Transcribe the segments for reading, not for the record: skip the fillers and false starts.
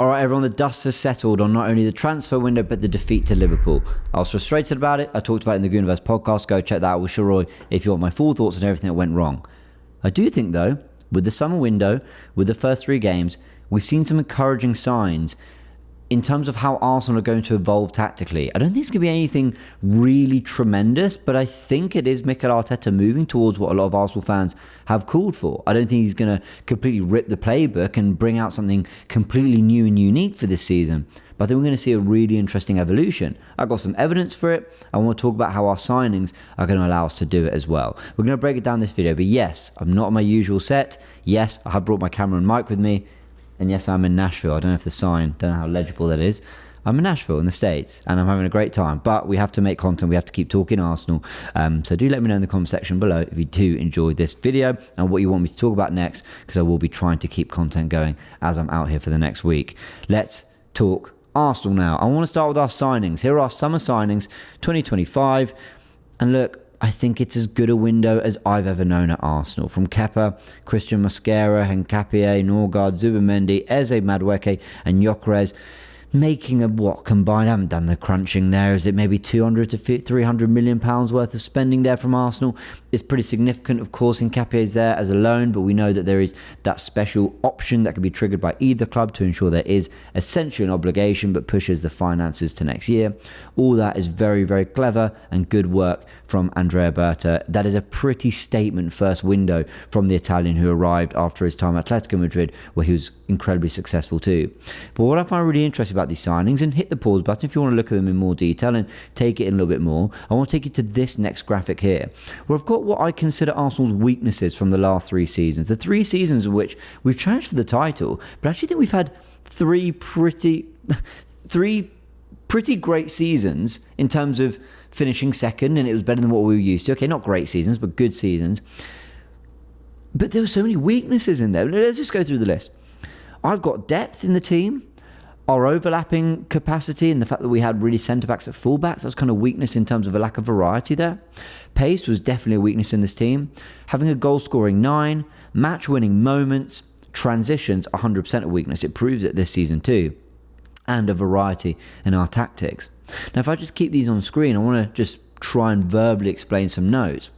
All right, everyone, the dust has settled on not only the transfer window, but the defeat to Liverpool. I was frustrated about it. I talked about it in the Goonerverse podcast. Go check that out with Sharoy if you want my full thoughts on everything that went wrong. I do think, though, with the summer window, with the first 3 games, we've seen some encouraging signs in terms of how Arsenal are going to evolve tactically. I don't think it's going to be anything really tremendous, but I think it is Mikel Arteta moving towards what a lot of Arsenal fans have called for. I don't think he's going to completely rip the playbook and bring out something completely new and unique for this season. But I think we're going to see a really interesting evolution. I've got some evidence for it. I want to talk about how our signings are going to allow us to do it as well. We're going to break it down this video. But yes, I'm not on my usual set. Yes, I have brought my camera and mic with me. And yes, I'm in Nashville. I don't know if the sign, don't know how legible that is. I'm in Nashville in the States and I'm having a great time. But we have to make content. We have to keep talking Arsenal. So do let me know in the comment section below if you do enjoy this video and what you want me to talk about next, because I will be trying to keep content going as I'm out here for the next week. Let's talk Arsenal now. I want to start with our signings. Here are our summer signings 2025. And look, I think it's as good a window as I've ever known at Arsenal. From Kepa, Christian Mosquera, Nkapie, Norgard, Zubimendi, Eze, Madueke and Gyökeres, making a what combined? I haven't done the crunching there. Is it maybe 200 to 300 million pounds worth of spending there from Arsenal? It's pretty significant. Of course, Nkapie is there as a loan, but we know that there is that special option that can be triggered by either club to ensure there is essentially an obligation, but pushes the finances to next year. All that is very, very clever and good work from Andrea Berta. That is a pretty statement first window from the Italian who arrived after his time at Atletico Madrid, where he was incredibly successful too. But what I find really interesting about these signings, and hit the pause button if you want to look at them in more detail and take it in a little bit more, I want to take you to this next graphic here, where I've got what I consider Arsenal's weaknesses from the last 3 seasons. The 3 seasons in which we've challenged for the title, but I actually think we've had 3 pretty great seasons in terms of finishing second, and it was better than what we were used to. Okay, not great seasons, but good seasons. But there were so many weaknesses in there. Let's just go through the list. I've got depth in the team. Our overlapping capacity and the fact that we had really centre-backs at full-backs, that was kind of weakness in terms of a lack of variety there. Pace was definitely a weakness in this team. Having a goal-scoring 9, match-winning moments, transitions, 100% a weakness. It proves it this season too. And a variety in our tactics. Now, if I just keep these on screen, I want to just try and verbally explain some notes.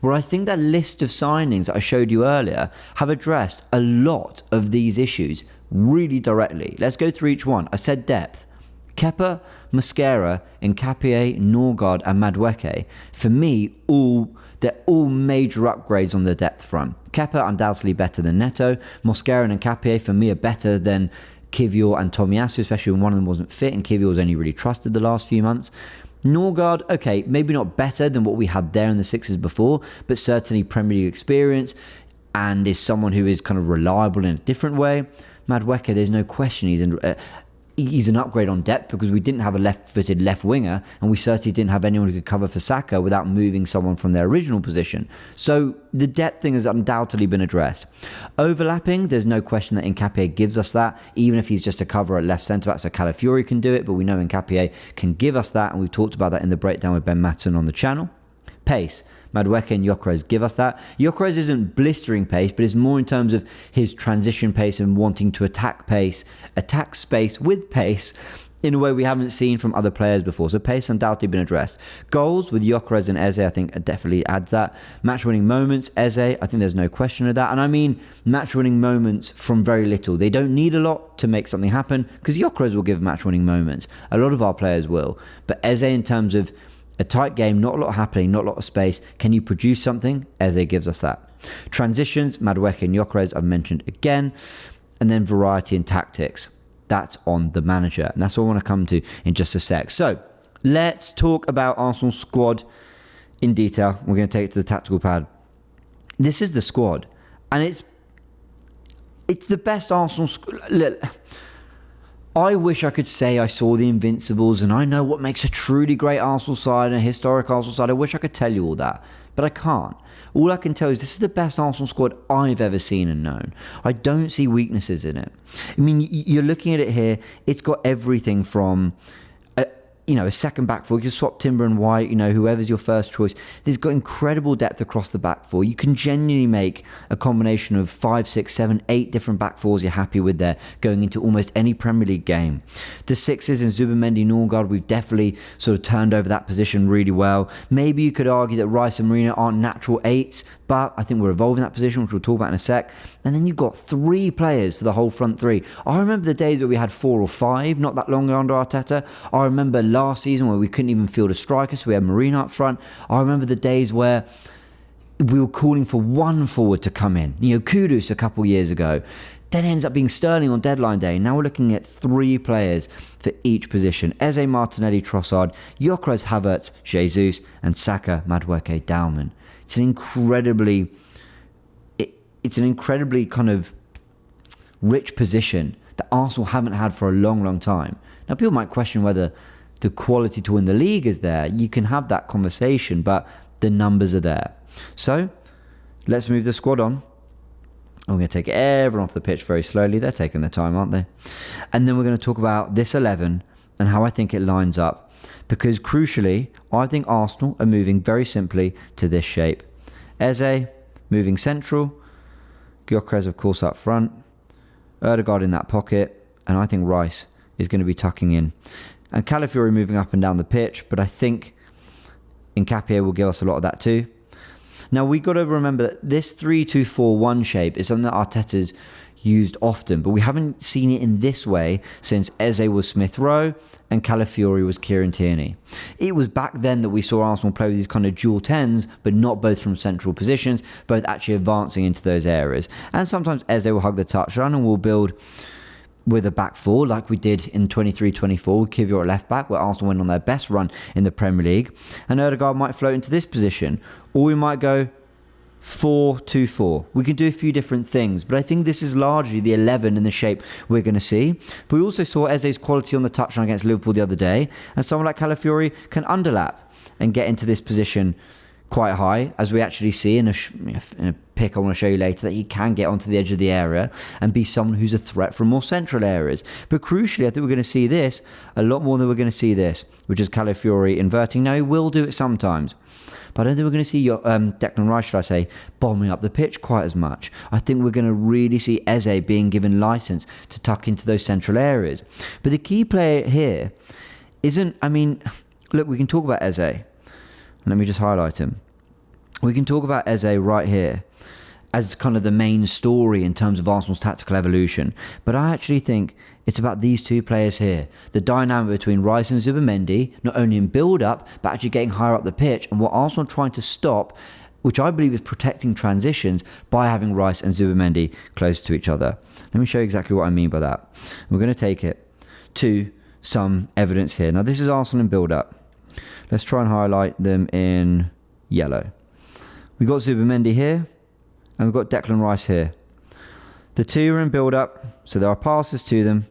Where I think that list of signings that I showed you earlier have addressed a lot of these issues really directly. Let's go through each one. I said depth. Kepa, Mosquera, Nkapie, Norgard and Madueke, for me, they're all major upgrades on the depth front. Kepa undoubtedly better than Neto. Mosquera and Nkapie for me are better than Kivior and Tomiyasu, especially when one of them wasn't fit and Kivior was only really trusted the last few months. Norgard, okay, maybe not better than what we had there in the 6s before, but certainly Premier League experience and is someone who is kind of reliable in a different way. Madueke, there's no question he's an upgrade on depth, because we didn't have a left-footed left winger and we certainly didn't have anyone who could cover for Saka without moving someone from their original position. So the depth thing has undoubtedly been addressed. Overlapping, there's no question that Nkapie gives us that, even if he's just a cover at left centre-back, so Calafiori can do it, but we know Nkapie can give us that, and we've talked about that in the breakdown with Ben Matson on the channel. Pace. Madueke and Gyökeres give us that. Gyökeres isn't blistering pace, but it's more in terms of his transition pace and wanting to attack space with pace in a way we haven't seen from other players before. So pace undoubtedly been addressed. Goals with Gyökeres and Eze, I think definitely adds that. Match-winning moments, Eze, I think there's no question of that. And I mean match-winning moments from very little. They don't need a lot to make something happen, because Gyökeres will give match-winning moments. A lot of our players will. But Eze, in terms of a tight game, not a lot happening, not a lot of space. Can you produce something? Eze gives us that. Transitions, Madueke and Gyökeres I've mentioned again. And then variety and tactics. That's on the manager. And that's what I want to come to in just a sec. So let's talk about Arsenal's squad in detail. We're going to take it to the tactical pad. This is the squad. And it's the best Arsenal squad. I wish I could say I saw the Invincibles and I know what makes a truly great Arsenal side and a historic Arsenal side. I wish I could tell you all that, but I can't. All I can tell you is this is the best Arsenal squad I've ever seen and known. I don't see weaknesses in it. I mean, you're looking at it here. It's got everything from a second back four. You can swap Timber and White, whoever's your first choice. There's got incredible depth across the back four. You can genuinely make a combination of 5, 6, 7, 8 different back fours you're happy with there, going into almost any Premier League game. The sixes in Zubimendi, Norgard, we've definitely sort of turned over that position really well. Maybe you could argue that Rice and Marino aren't natural 8s, but I think we're evolving that position, which we'll talk about in a sec. And then you've got 3 players for the whole front 3. I remember the days where we had 4 or 5, not that long ago under Arteta. I remember last season where we couldn't even field a striker, so we had Marino up front. I remember the days where we were calling for 1 forward to come in. Kudus a couple years ago. Then ends up being Sterling on deadline day. Now we're looking at 3 players for each position. Eze, Martinelli, Trossard, Gyökeres, Havertz, Jesus, and Saka, Madueke, Dalman. It's an incredibly kind of rich position that Arsenal haven't had for a long, long time. Now, people might question whether the quality to win the league is there. You can have that conversation, but the numbers are there. So, let's move the squad on. I'm going to take everyone off the pitch very slowly. They're taking their time, aren't they? And then we're going to talk about this 11 and how I think it lines up. Because crucially, I think Arsenal are moving very simply to this shape. Eze moving central. Gyökeres, of course, up front. Ødegaard in that pocket. And I think Rice is going to be tucking in. And Calafiori moving up and down the pitch. But I think Nketiah will give us a lot of that too. Now, we've got to remember that this 3-2-4-1 shape is something that Arteta's used often, but we haven't seen it in this way since Eze was Smith Rowe and Calafiori was Kieran Tierney. It was back then that we saw Arsenal play with these kind of dual 10s, but not both from central positions, both actually advancing into those areas. And sometimes Eze will hug the touchline and we'll build with a back four like we did in 23-24 with Kivior at left back, where Arsenal went on their best run in the Premier League. And Ødegaard might float into this position, or we might go 4-2-4. We can do a few different things, but I think this is largely the 11 in the shape we're going to see. But we also saw Eze's quality on the touchline against Liverpool the other day, and someone like Calafiori can underlap and get into this position quite high, as we actually see in a pick I want to show you later, that he can get onto the edge of the area and be someone who's a threat from more central areas. But crucially, I think we're going to see this a lot more than we're going to see this, which is Calafiori inverting. Now, he will do it sometimes, but I don't think we're going to see Declan Rice, should I say, bombing up the pitch quite as much. I think we're going to really see Eze being given license to tuck into those central areas. But the key player here isn't, look, we can talk about Eze. Let me just highlight him. We can talk about Eze right here as kind of the main story in terms of Arsenal's tactical evolution. But I actually think it's about these 2 players here. The dynamic between Rice and Zubimendi, not only in build-up, but actually getting higher up the pitch. And what Arsenal are trying to stop, which I believe is protecting transitions, by having Rice and Zubimendi close to each other. Let me show you exactly what I mean by that. We're going to take it to some evidence here. Now, this is Arsenal in build-up. Let's try and highlight them in yellow. We've got Zubimendi here, and we've got Declan Rice here. The 2 are in build-up, so there are passes to them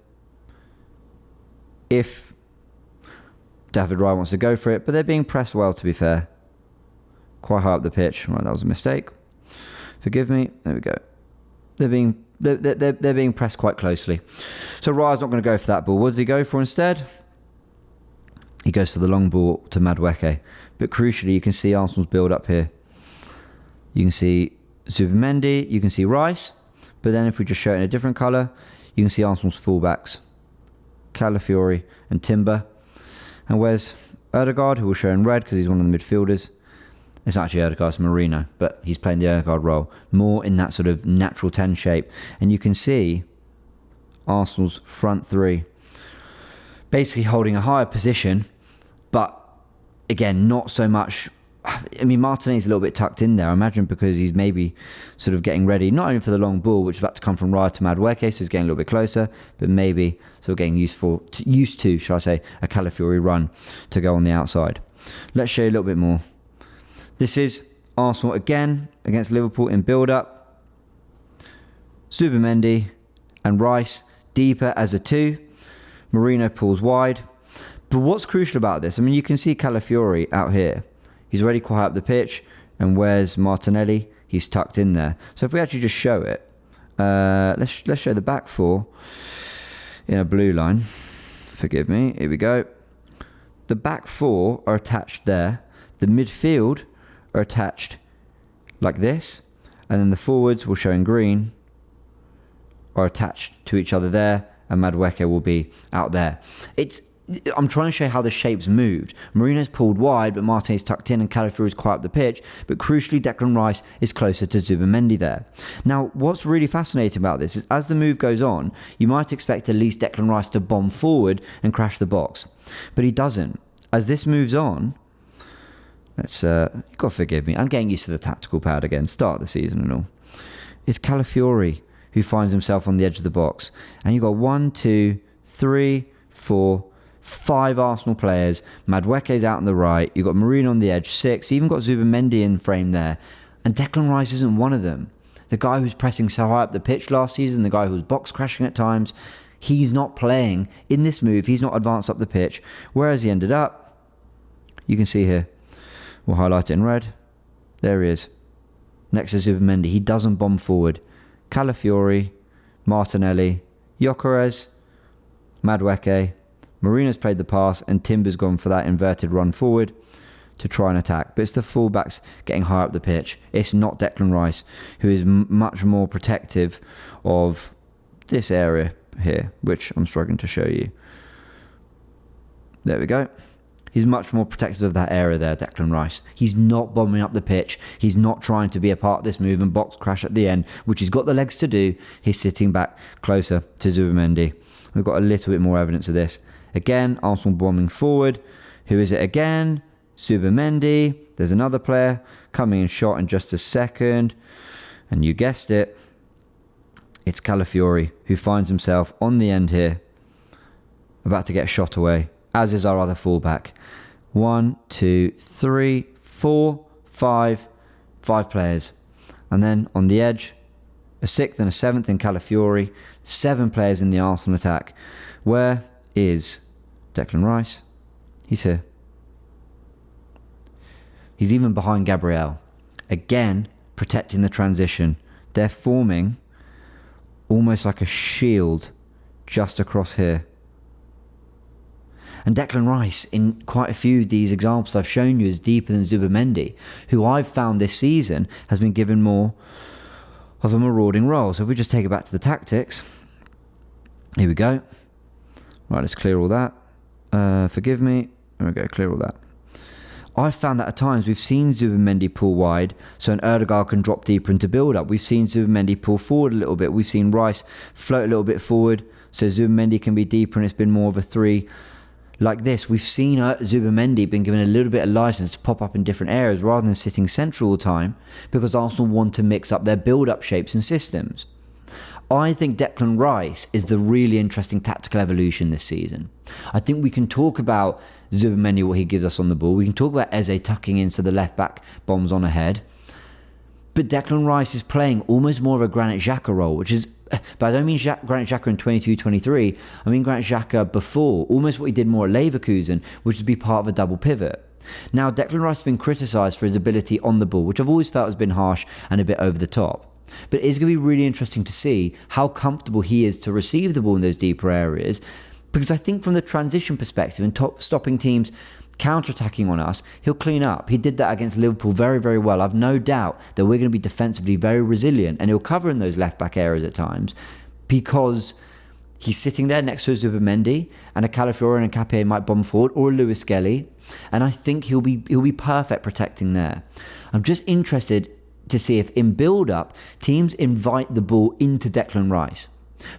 if David Raya wants to go for it, but they're being pressed well, to be fair. Quite high up the pitch. Right, that was a mistake. Forgive me. There we go. They're being pressed quite closely. So Raya's not going to go for that ball. What does he go for instead? He goes for the long ball to Madueke. But crucially, you can see Arsenal's build up here. You can see Zubimendi, you can see Rice. But then if we just show it in a different colour, you can see Arsenal's fullbacks. Calafiori and Timber. And where's Ødegaard, who we'll show in red because he's one of the midfielders. It's actually Ødegaard's Marino, but he's playing the Ødegaard role. More in that sort of natural 10 shape. And you can see Arsenal's front 3 basically holding a higher position, but again, not so much. Martinelli's a little bit tucked in there, I imagine, because he's maybe sort of getting ready, not only for the long ball, which is about to come from Raya to Madueke, so he's getting a little bit closer, but maybe sort of getting used to, shall I say, a Calafiori run to go on the outside. Let's show you a little bit more. This is Arsenal again against Liverpool in build-up. Zubimendi and Rice deeper as a 2. Marino pulls wide. But what's crucial about this, you can see Calafiori out here. He's already quite high up the pitch. And where's Martinelli? He's tucked in there. So if we actually just show it, let's show the back 4 in a blue line. Forgive me. Here we go. the back four are attached there. The midfield are attached like this. And then the forwards, will show in green, are attached to each other there. And Madueke will be out there. I'm trying to show you how the shapes moved. Mourinho's pulled wide, but Martinez tucked in and Calafiori's quite up the pitch. But crucially, Declan Rice is closer to Zubimendi there. Now, what's really fascinating about this is as the move goes on, you might expect at least Declan Rice to bomb forward and crash the box. But he doesn't. As this moves on, you've got to forgive me. I'm getting used to the tactical pad again, start of the season and all. It's Calafiori who finds himself on the edge of the box. And you've got 1, 2, 3, 4, 5 Arsenal players. Madueke's out on the right. You've got Mourinho on the edge, 6. You even got Zubimendi in frame there. And Declan Rice isn't one of them. The guy who's pressing so high up the pitch last season, the guy who was box crashing at times, he's not playing in this move. He's not advanced up the pitch. Whereas he ended up, you can see here, we'll highlight it in red. There he is. Next to Zubimendi. He doesn't bomb forward. Calafiori, Martinelli, Gyökeres, Madueke. Mourinho's played the pass and Timber's gone for that inverted run forward to try and attack. But it's the fullbacks getting high up the pitch. It's not Declan Rice, who is much more protective of this area here, which I'm struggling to show you. There we go. He's much more protective of that area there, Declan Rice. He's not bombing up the pitch. He's not trying to be a part of this move and box crash at the end, which he's got the legs to do. He's sitting back closer to Zubimendi. We've got a little bit more evidence of this. Again, Arsenal bombing forward. Who is it again? Zubimendi. There's another player coming in shot in just a second. And you guessed it. It's Calafiori, who finds himself on the end here, about to get shot away, as is our other fullback. 1, 2, 3, 4, 5 players. And then on the edge, a 6th and a 7th in Calafiori. 7 players in the Arsenal attack. Where is Declan Rice? He's here. He's even behind Gabriel. Again, protecting the transition. They're forming almost like a shield just across here. And Declan Rice, in quite a few of these examples I've shown you, is deeper than Zubimendi, who I've found this season has been given more of a marauding role. So if we just take it back to the tactics, here we go. Right, let's clear all that. Forgive me. There we go, clear all that. I've found that at times we've seen Zubimendi pull wide so an Erdegaard can drop deeper into build-up. We've seen Zubimendi pull forward a little bit. We've seen Rice float a little bit forward so Zubimendi can be deeper and it's been more of a 3 like this. We've seen Zubimendi been given a little bit of license to pop up in different areas rather than sitting central all the time because Arsenal want to mix up their build-up shapes and systems. I think Declan Rice is the really interesting tactical evolution this season. I think we can talk about Zubimendi, what he gives us on the ball. We can talk about Eze tucking in so the left back bombs on ahead. But Declan Rice is playing almost more of a Granit Xhaka role, which is, but I don't mean Granit Xhaka in 22-23. I mean Granit Xhaka before, almost what he did more at Leverkusen, which is to be part of a double pivot. Now, Declan Rice has been criticised for his ability on the ball, which I've always felt has been harsh and a bit over the top. But it is going to be really interesting to see how comfortable he is to receive the ball in those deeper areas. Because I think from the transition perspective and stopping teams counter-attacking on us, he'll clean up. He did that against Liverpool very, very well. I've no doubt that we're going to be defensively very resilient and he'll cover in those left-back areas at times because he's sitting there next to a Zubimendi and a Calafiori and a Capé might bomb forward or a Lewis Skelly. And I think he'll be perfect protecting there. I'm just interested to see if in build-up, teams invite the ball into Declan Rice.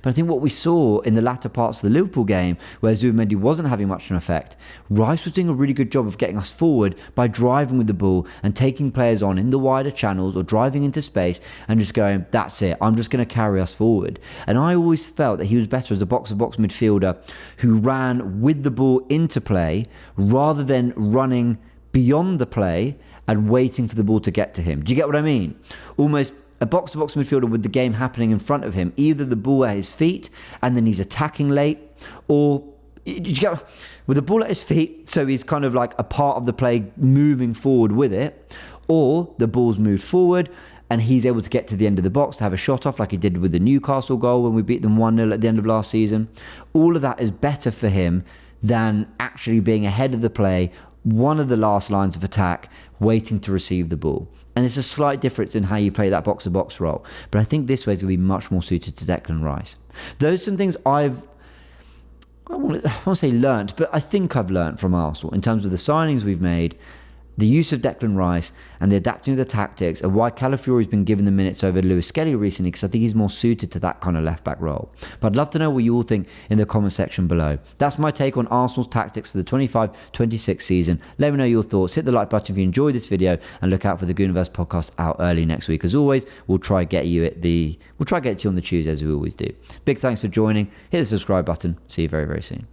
But I think what we saw in the latter parts of the Liverpool game, where Zubimendi wasn't having much of an effect, Rice was doing a really good job of getting us forward by driving with the ball and taking players on in the wider channels or driving into space and just going, that's it, I'm just going to carry us forward. And I always felt that he was better as a box-to-box midfielder who ran with the ball into play rather than running beyond the play and waiting for the ball to get to him. Do you get what I mean? Almost a box-to-box midfielder with the game happening in front of him, either the ball at his feet and then he's attacking late, or did you get with the ball at his feet, so he's kind of like a part of the play moving forward with it, or the ball's moved forward and he's able to get to the end of the box to have a shot off like he did with the Newcastle goal when we beat them 1-0 at the end of last season. All of that is better for him than actually being ahead of the play, one of the last lines of attack, waiting to receive the ball. And there's a slight difference in how you play that box-to-box role. But I think this way is going to be much more suited to Declan Rice. Those are some things I want to say learnt, but I think I've learnt from Arsenal in terms of the signings we've made, the use of Declan Rice and the adapting of the tactics, and why Calafiori's been given the minutes over Lewis Skelly recently, because I think he's more suited to that kind of left-back role. But I'd love to know what you all think in the comment section below. That's my take on Arsenal's tactics for the 25-26 season. Let me know your thoughts. Hit the like button if you enjoyed this video, and look out for the Goonerverse podcast out early next week. As always, we'll try to get to you on the Tuesday as we always do. Big thanks for joining. Hit the subscribe button. See you very, very soon.